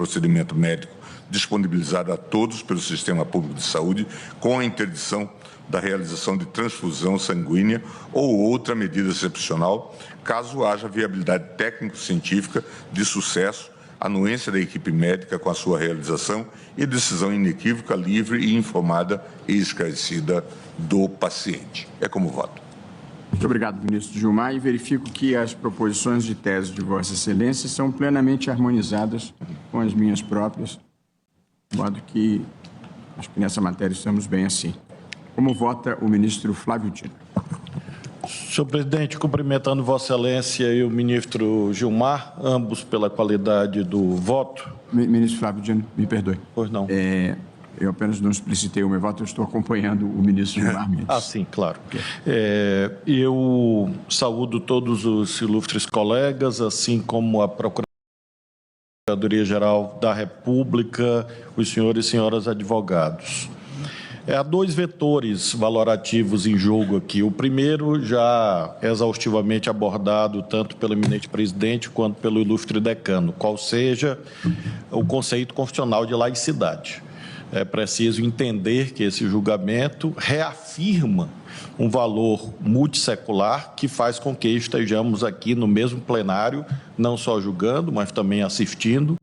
procedimento médico disponibilizado a todos pelo Sistema Público de Saúde, com a interdição da realização de transfusão sanguínea ou outra medida excepcional, caso haja viabilidade técnico-científica de sucesso, anuência da equipe médica com a sua realização e decisão inequívoca, livre e informada e esclarecida do paciente. É como voto. Muito obrigado, ministro Gilmar, e verifico que as proposições de tese de Vossa Excelência são plenamente harmonizadas com as minhas próprias, de modo que acho que nessa matéria estamos bem assim. Como vota o ministro Flávio Dino? Senhor presidente, cumprimentando Vossa Excelência e o ministro Gilmar, ambos pela qualidade do voto. Ministro Flávio Dino, me perdoe. Pois não. Eu apenas não explicitei o meu voto, eu estou acompanhando o ministro Gilmar Mendes. Ah, sim, claro. Eu saúdo todos os ilustres colegas, assim como a Procuradoria-Geral da República, os senhores e senhoras advogados. Há dois vetores valorativos em jogo aqui. O primeiro, já exaustivamente abordado tanto pelo eminente presidente quanto pelo ilustre decano, qual seja o conceito constitucional de laicidade. É preciso entender que esse julgamento reafirma um valor multissecular que faz com que estejamos aqui no mesmo plenário, não só julgando, mas também assistindo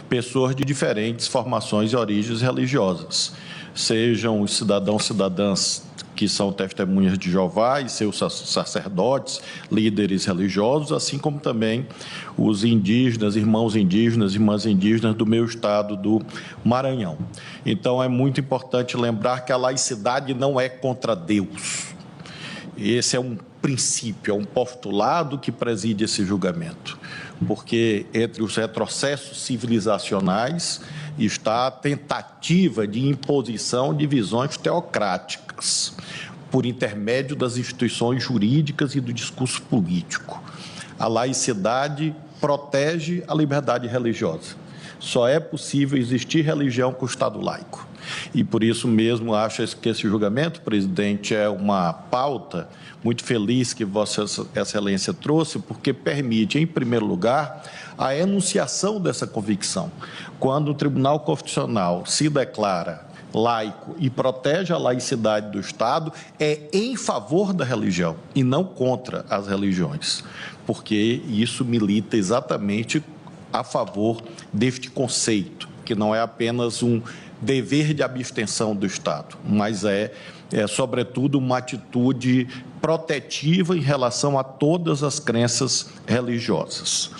pessoas de diferentes formações e origens religiosas, sejam os cidadãos e cidadãs que são testemunhas de Jeová e seus sacerdotes, líderes religiosos, assim como também os indígenas, irmãos indígenas, irmãs indígenas do meu estado do Maranhão. Então, é muito importante lembrar que a laicidade não é contra Deus. Esse é um princípio, é um postulado que preside esse julgamento, porque entre os retrocessos civilizacionais está a tentativa de imposição de visões teocráticas por intermédio das instituições jurídicas e do discurso político. A laicidade protege a liberdade religiosa. Só é possível existir religião com o Estado laico. E por isso mesmo acho que esse julgamento, presidente, é uma pauta muito feliz que Vossa Excelência trouxe, porque permite, em primeiro lugar, a enunciação dessa convicção. Quando o Tribunal Constitucional se declara laico e protege a laicidade do Estado, é em favor da religião e não contra as religiões, porque isso milita exatamente a favor deste conceito, que não é apenas um dever de abstenção do Estado, mas sobretudo, uma atitude protetiva em relação a todas as crenças religiosas.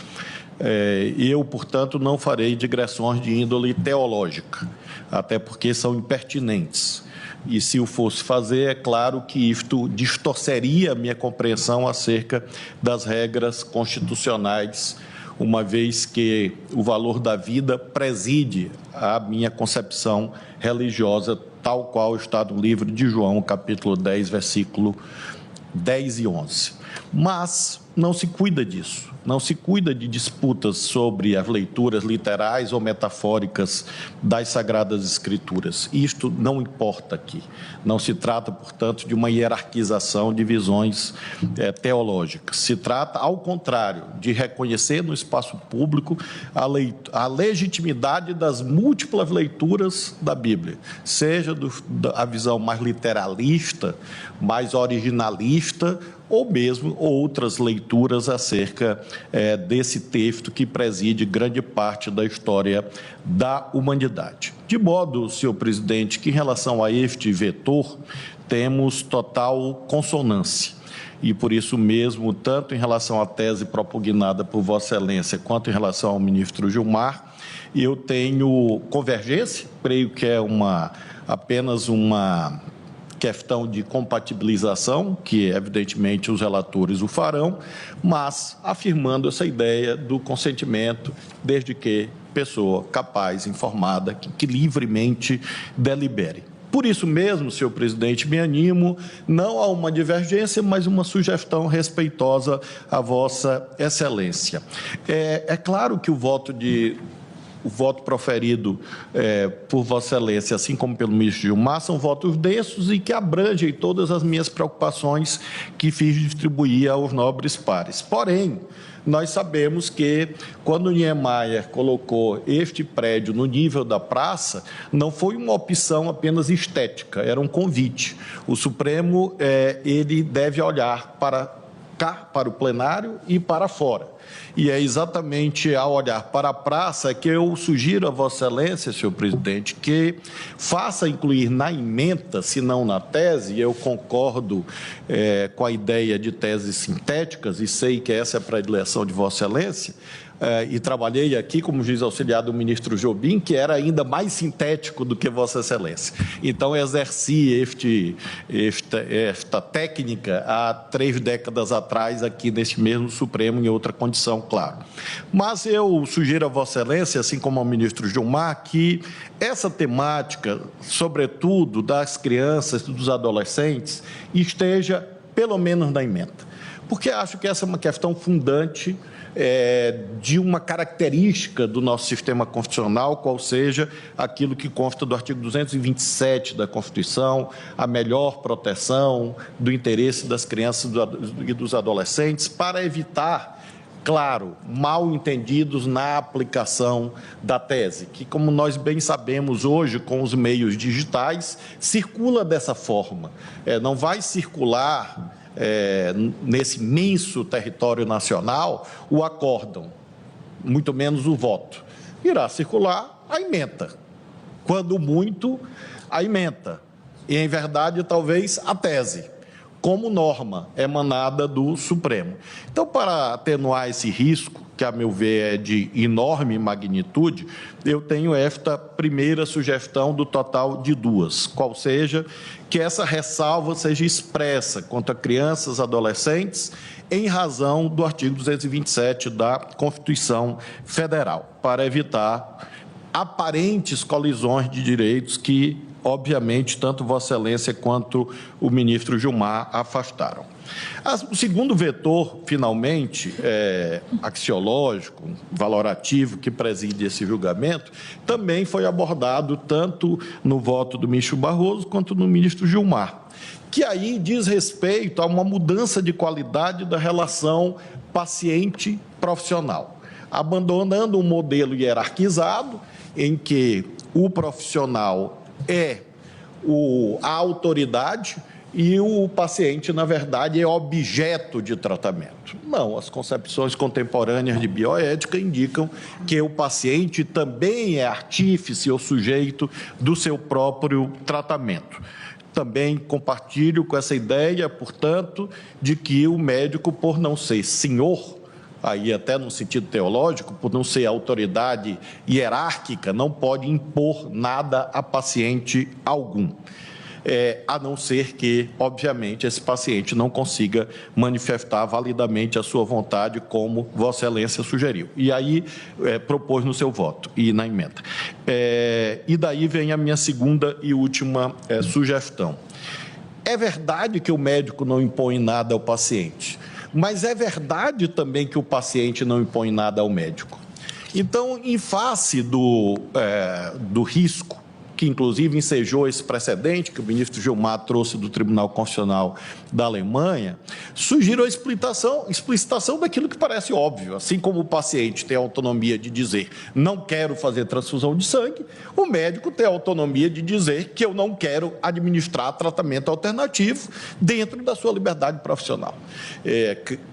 Eu, portanto, não farei digressões de índole teológica, até porque são impertinentes. E se o fosse fazer, é claro que isto distorceria a minha compreensão acerca das regras constitucionais, uma vez que o valor da vida preside a minha concepção religiosa, tal qual está no livro de João, capítulo 10, versículo 10 e 11. Mas não se cuida disso, não se cuida de disputas sobre as leituras literais ou metafóricas das Sagradas Escrituras. Isto não importa aqui. Não se trata, portanto, de uma hierarquização de visões teológicas. Se trata, ao contrário, de reconhecer no espaço público a legitimidade das múltiplas leituras da Bíblia, seja a visão mais literalista, mais originalista, ou mesmo outras leituras acerca desse texto que preside grande parte da história da humanidade. De modo, senhor presidente, que em relação a este vetor, temos total consonância. E por isso mesmo, tanto em relação à tese propugnada por Vossa Excelência, quanto em relação ao ministro Gilmar, eu tenho convergência, creio que é apenas uma questão de compatibilização, que evidentemente os relatores o farão, mas afirmando essa ideia do consentimento, desde que pessoa capaz, informada, que livremente delibere. Por isso mesmo, senhor presidente, me animo não a uma divergência, mas uma sugestão respeitosa à Vossa Excelência. É claro que o voto de o voto proferido por Vossa Excelência, assim como pelo ministro Gilmar, são votos densos e que abrangem todas as minhas preocupações que fiz distribuir aos nobres pares. Porém, nós sabemos que, quando Niemeyer colocou este prédio no nível da praça, não foi uma opção apenas estética, era um convite. O Supremo ele deve olhar para cá, para o plenário e para fora. E é exatamente ao olhar para a praça que eu sugiro a Vossa Excelência, senhor presidente, que faça incluir na ementa, se não na tese, e eu concordo com a ideia de teses sintéticas, e sei que essa é a predileção de Vossa Excelência, e trabalhei aqui como juiz auxiliar do ministro Jobim, que era ainda mais sintético do que Vossa Excelência. Então, exerci esta técnica há 3 décadas atrás, aqui neste mesmo Supremo, em outra condição, claro. Mas eu sugiro a Vossa Excelência, assim como ao ministro Gilmar, que essa temática, sobretudo das crianças e dos adolescentes, esteja pelo menos na emenda. Porque acho que essa é uma questão fundante de uma característica do nosso sistema constitucional, qual seja aquilo que consta do artigo 227 da Constituição, a melhor proteção do interesse das crianças e dos adolescentes, para evitar, claro, mal entendidos na aplicação da tese, que, como nós bem sabemos hoje, com os meios digitais, circula dessa forma. Não vai circular nesse imenso território nacional o acórdão, muito menos o voto. Irá circular a ementa, quando muito a ementa, e em verdade talvez a tese, como norma emanada do Supremo. Então, para atenuar esse risco, que a meu ver é de enorme magnitude, eu tenho esta primeira sugestão do total de 2, qual seja que essa ressalva seja expressa quanto a crianças e adolescentes em razão do artigo 227 da Constituição Federal, para evitar aparentes colisões de direitos que, obviamente, tanto Vossa Excelência quanto o ministro Gilmar afastaram. O segundo vetor, finalmente, axiológico, valorativo, que preside esse julgamento, também foi abordado tanto no voto do ministro Barroso quanto no ministro Gilmar, que aí diz respeito a uma mudança de qualidade da relação paciente-profissional, abandonando um modelo hierarquizado em que o profissional é a autoridade e o paciente, na verdade, é objeto de tratamento. Não, as concepções contemporâneas de bioética indicam que o paciente também é artífice ou sujeito do seu próprio tratamento. Também compartilho com essa ideia, portanto, de que o médico, por não ser senhor, aí até no sentido teológico, por não ser autoridade hierárquica, não pode impor nada a paciente algum. A não ser que, obviamente, esse paciente não consiga manifestar validamente a sua vontade, como Vossa Excelência sugeriu. E aí propôs no seu voto e na emenda. E daí vem a minha segunda e última sugestão. É verdade que o médico não impõe nada ao paciente, mas é verdade também que o paciente não impõe nada ao médico. Então, em face do risco, que inclusive ensejou esse precedente que o ministro Gilmar trouxe do Tribunal Constitucional da Alemanha, sugiro a explicitação daquilo que parece óbvio. Assim como o paciente tem a autonomia de dizer não quero fazer transfusão de sangue, o médico tem a autonomia de dizer que eu não quero administrar tratamento alternativo dentro da sua liberdade profissional.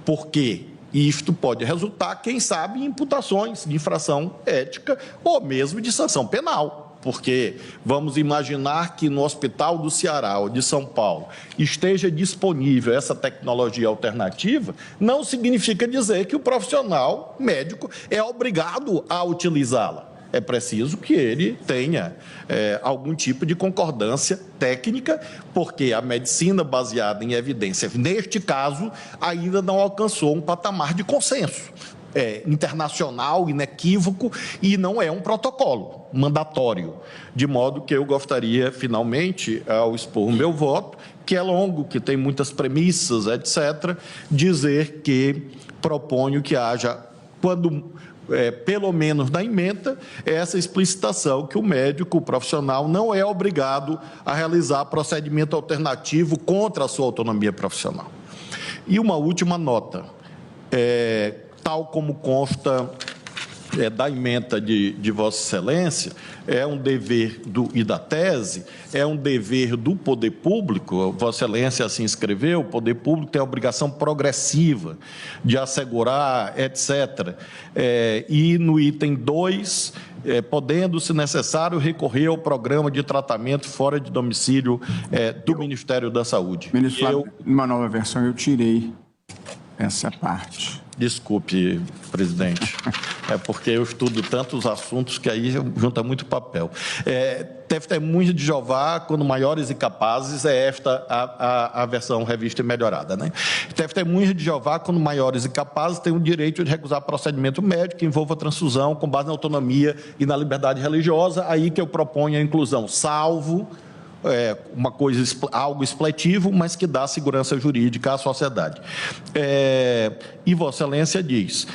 Porque isto pode resultar, quem sabe, em imputações de infração ética ou mesmo de sanção penal. Porque vamos imaginar que no Hospital do Ceará ou de São Paulo esteja disponível essa tecnologia alternativa, não significa dizer que o profissional médico é obrigado a utilizá-la. É preciso que ele tenha algum tipo de concordância técnica, porque a medicina baseada em evidência, neste caso, ainda não alcançou um patamar de consenso internacional, inequívoco, e não é um protocolo mandatório. De modo que eu gostaria, finalmente, ao expor o meu voto, que é longo, que tem muitas premissas, etc., dizer que proponho que haja, quando pelo menos na ementa, essa explicitação que o médico profissional não é obrigado a realizar procedimento alternativo contra a sua autonomia profissional. E uma última nota, tal como consta da ementa de Vossa Excelência, é um dever e da tese, é um dever do poder público, Vossa Excelência assim escreveu, o poder público tem a obrigação progressiva de assegurar, etc. E no item 2, podendo, se necessário, recorrer ao programa de tratamento fora de domicílio do Ministério da Saúde. Ministro Flávio, numa nova versão eu tirei essa parte. Desculpe, presidente, é porque eu estudo tantos assuntos que aí junta muito papel. Testemunhas de Jeová, quando maiores e capazes, é esta a versão revista e melhorada, né? Testemunhas de Jeová, quando maiores e capazes, têm o direito de recusar procedimento médico que envolva transfusão com base na autonomia e na liberdade religiosa, aí que eu proponho a inclusão, salvo uma coisa, algo expletivo, mas que dá segurança jurídica à sociedade. E Vossa Excelência diz,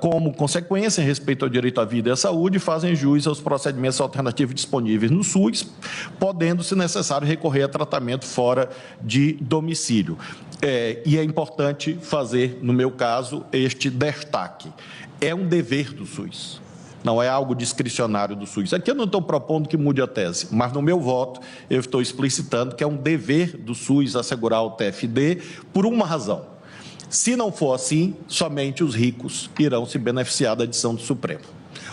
como consequência, em respeito ao direito à vida e à saúde, fazem jus aos procedimentos alternativos disponíveis no SUS, podendo, se necessário, recorrer a tratamento fora de domicílio. E é importante fazer, no meu caso, este destaque. É um dever do SUS. Não é algo discricionário do SUS. Aqui eu não estou propondo que mude a tese, mas no meu voto eu estou explicitando que é um dever do SUS assegurar o TFD por uma razão. Se não for assim, somente os ricos irão se beneficiar da decisão do Supremo.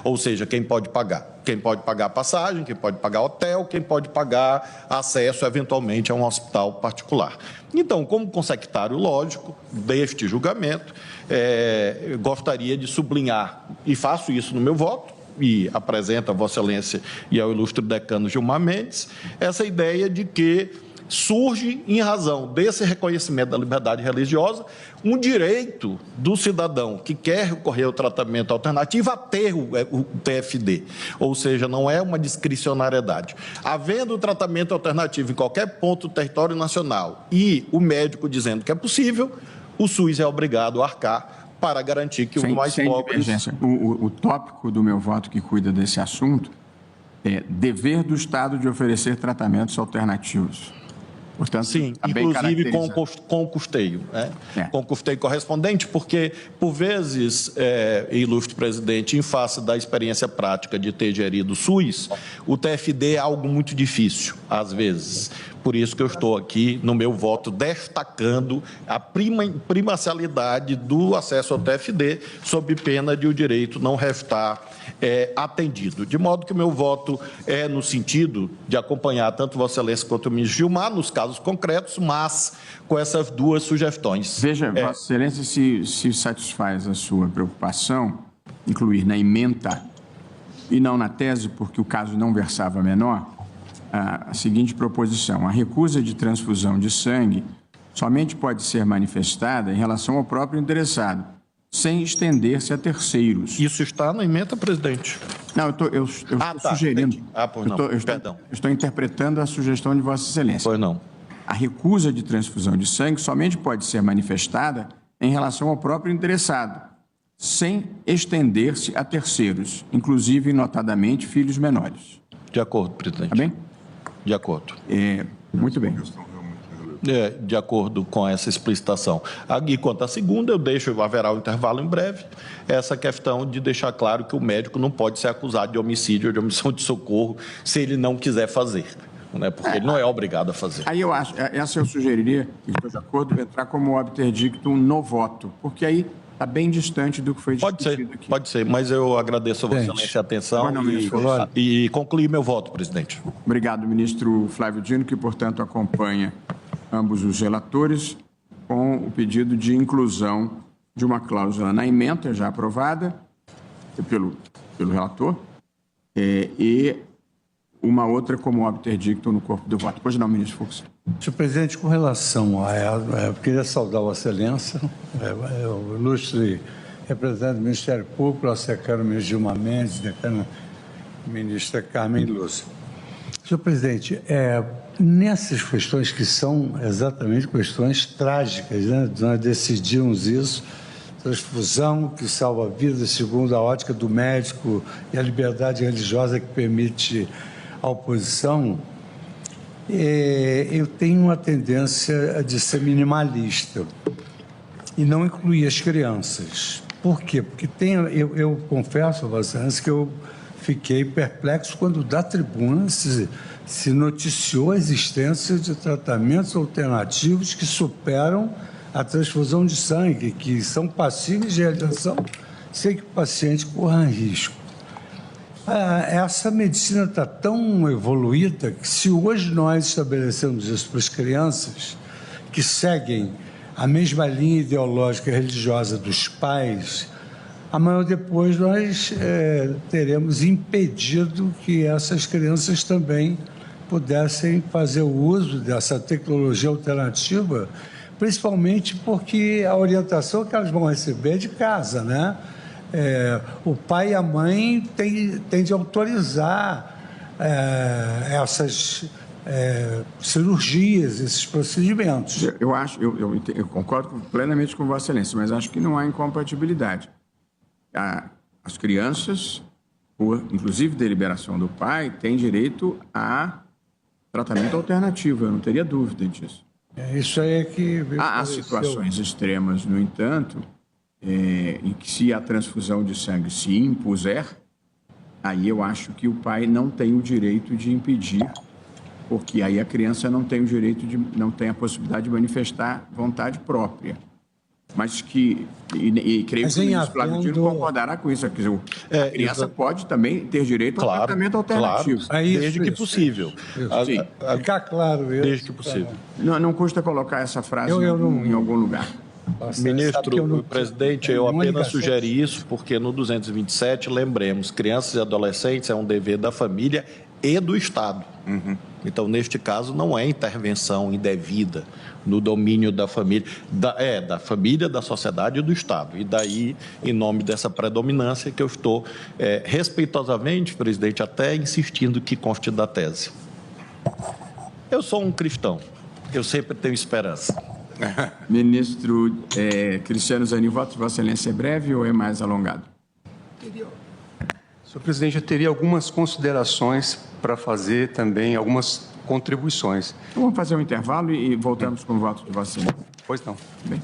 Ou seja, quem pode pagar? Quem pode pagar a passagem, quem pode pagar hotel, quem pode pagar acesso, eventualmente, a um hospital particular. Então, como consectário lógico deste julgamento, gostaria de sublinhar, e faço isso no meu voto, e apresento a Vossa Excelência e ao ilustre decano Gilmar Mendes, essa ideia de que surge, em razão desse reconhecimento da liberdade religiosa, um direito do cidadão que quer recorrer ao tratamento alternativo a ter o TFD, ou seja, não é uma discricionariedade. Havendo o tratamento alternativo em qualquer ponto do território nacional e o médico dizendo que é possível, o SUS é obrigado a arcar para garantir que os mais pobres... O tópico do meu voto que cuida desse assunto é dever do Estado de oferecer tratamentos alternativos. Portanto, sim, inclusive com custeio, né? Com custeio correspondente, porque, por vezes, ilustre presidente, em face da experiência prática de ter gerido o SUS, o TFD é algo muito difícil, às vezes. Por isso que eu estou aqui, no meu voto, destacando a primacialidade do acesso ao TFD, sob pena de o direito não restar atendido. De modo que o meu voto é no sentido de acompanhar tanto Vossa Excelência quanto o ministro Gilmar, nos casos concretos, mas com essas duas sugestões. Veja, Vossa Excelência, se satisfaz a sua preocupação, incluir na ementa e não na tese, porque o caso não versava menor, a seguinte proposição: a recusa de transfusão de sangue somente pode ser manifestada em relação ao próprio interessado, sem estender-se a terceiros. Isso está na ementa, presidente? Não, eu estou sugerindo. Pois não, perdão. Eu estou interpretando a sugestão de Vossa Excelência. Pois não. A recusa de transfusão de sangue somente pode ser manifestada em relação ao próprio interessado, sem estender-se a terceiros, inclusive, notadamente, filhos menores. De acordo, presidente. Tá bem? De acordo. Muito bem. De acordo com essa explicitação. E quanto à segunda, haverá um intervalo em breve, essa questão de deixar claro que o médico não pode ser acusado de homicídio ou de omissão de socorro se ele não quiser fazer, né? Porque ele não é obrigado a fazer. Aí eu acho, essa eu sugeriria, e estou de acordo, entrar como obter dictum no voto, porque aí está bem distante do que foi discutido aqui. Pode ser, mas eu agradeço a Vossa Excelência a atenção e concluí meu voto, presidente. Obrigado, ministro Flávio Dino, que, portanto, acompanha ambos os relatores com o pedido de inclusão de uma cláusula na ementa já aprovada pelo relator e uma outra como obter dictum no corpo do voto. Pois não, ministro Fux. Senhor presidente, com relação a ela, eu queria saudar Vossa Excelência, o ilustre representante do Ministério Público, a secretária ministro Gilmar Mendes, decana ministra Carmen Lúcia. Senhor presidente, nessas questões que são exatamente questões trágicas, né? Nós decidimos isso transfusão que salva vidas segundo a ótica do médico e a liberdade religiosa que permite a oposição, eu tenho uma tendência de ser minimalista e não incluir as crianças. Por quê? Porque eu confesso a Vossa Excelência que eu fiquei perplexo quando da tribuna se noticiou a existência de tratamentos alternativos que superam a transfusão de sangue, que são passíveis de realização sem que o paciente corra risco. Essa medicina está tão evoluída que, se hoje nós estabelecemos isso para as crianças que seguem a mesma linha ideológica e religiosa dos pais, amanhã ou depois nós teremos impedido que essas crianças também pudessem fazer o uso dessa tecnologia alternativa, principalmente porque a orientação que elas vão receber é de casa, né? O pai e a mãe têm de autorizar essas cirurgias, esses procedimentos. Eu concordo plenamente com Vossa Excelência, mas acho que não há incompatibilidade. As crianças, por inclusive deliberação do pai, têm direito a tratamento alternativo, eu não teria dúvida disso. Isso aí é que... Há situações extremas, no entanto, em que, se a transfusão de sangue se impuser, aí eu acho que o pai não tem o direito de impedir, porque aí a criança não tem o direito não tem a possibilidade de manifestar vontade própria. Mas que, e creio que o ministro Flávio Dino concordará com isso. A criança pode também ter direito ao tratamento alternativo. Claro, desde que possível. Ficar claro isso. Desde que possível. Não custa colocar essa frase em algum lugar. Ministro, presidente, eu apenas sugeri isso porque no 227, lembremos, crianças e adolescentes é um dever da família e do Estado. Então, neste caso, não é intervenção indevida no domínio da família, da família, da sociedade e do Estado. E daí, em nome dessa predominância, que eu estou respeitosamente, presidente, até insistindo que conste da tese. Eu sou um cristão, eu sempre tenho esperança. Ministro Cristiano Zanin, voto de Vossa Excelência é breve ou é mais alongado? Senhor presidente, eu teria algumas considerações para fazer também, algumas contribuições. Vamos fazer um intervalo e voltamos com o voto de Vossa Excelência. Pois não. Bem.